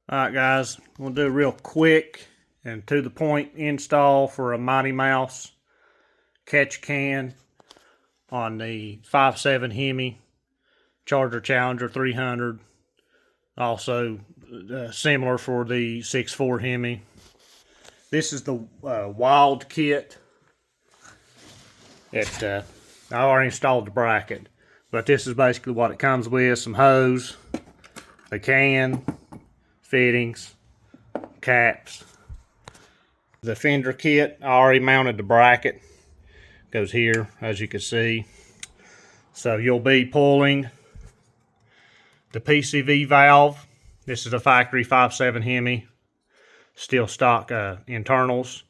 Alright guys, we'll do a real quick and to the point install for a Mighty Mouse catch can on the 5.7 Hemi Charger Challenger 300. Also similar for the 6.4 Hemi. This is the wild kit. I already installed the bracket, but this is basically what it comes with: some hose, a can, fittings, caps. The fender kit, I already mounted the bracket. Goes here, as you can see. So you'll be pulling the PCV valve. This is a factory 5.7 Hemi, steel stock internals.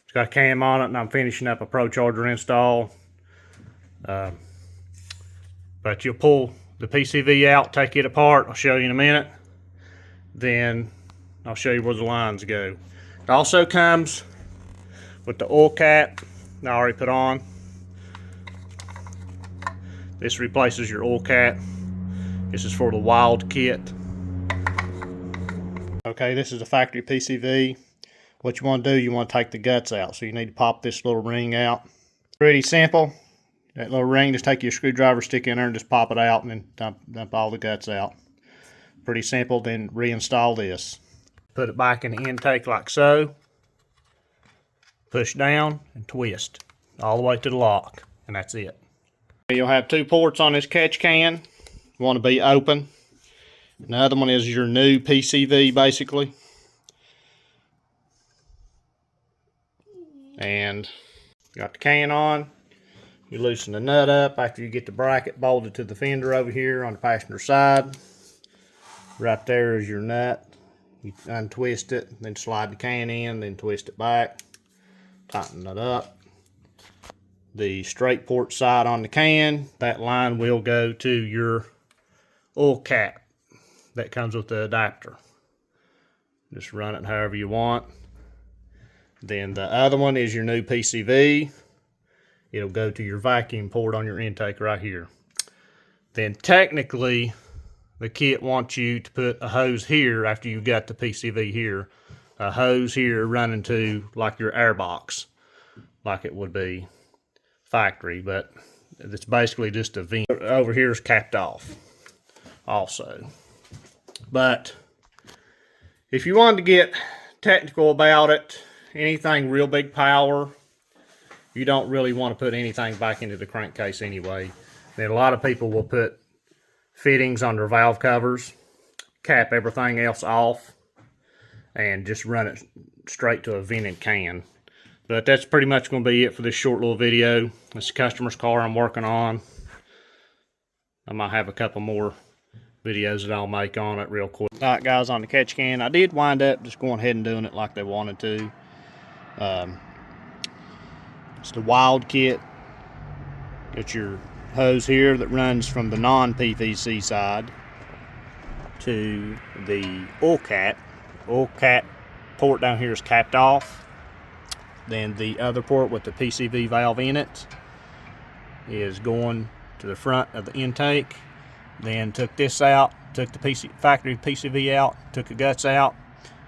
It's got a cam on it, and I'm finishing up a Pro Charger install. But you'll pull the PCV out, take it apart. I'll show you in a minute. Then I'll show you where the lines go. It also comes with the oil cap I already put on. This replaces your oil cap. This is for the wild kit. Okay, this is a factory PCV. What you want to do, you want to take the guts out. So you need to pop this little ring out. Pretty simple. That little ring, just take your screwdriver, stick in there, and just pop it out, and then dump all the guts out. Pretty simple. Then reinstall this. Put it back in the intake like so. Push down and twist all the way to the lock, and that's it. You'll have two ports on this catch can. Want to be open. The other one is your new PCV, basically. And got the can on. You loosen the nut up after you get the bracket bolted to the fender over here on the passenger side. Right there is your nut. You untwist it, then slide the can in, then twist it back. Tighten it up. The straight port side on the can, that line will go to your oil cap that comes with the adapter. Just run it however you want. Then the other one is your new PCV. It'll go to your vacuum port on your intake right here. Then technically, the kit wants you to put a hose here after you got the PCV here. A hose here running to like your air box, like it would be factory, but it's basically just a vent. Over here is capped off also. But if you wanted to get technical about it, anything real big power, you don't really want to put anything back into the crankcase anyway. Then a lot of people will put fittings on their valve covers, cap everything else off, and just run it straight to a vented can. But that's pretty much going to be it for this short little video. It's the customer's car I'm working on. I might have a couple more videos that I'll make on it real quick. Alright guys, on the catch can, I did wind up just going ahead and doing it like they wanted to. It's the wild kit. It's your hose here that runs from the non-PVC side to the oil cap. Oil cap port down here is capped off. Then the other port with the PCV valve in it is going to the front of the intake. Then took this out, took the factory PCV out, took the guts out,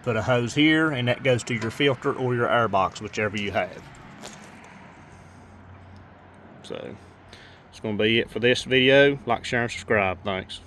put a hose here, and that goes to your filter or your air box, whichever you have. So that's going to be it for this video. Like, share, and subscribe. Thanks.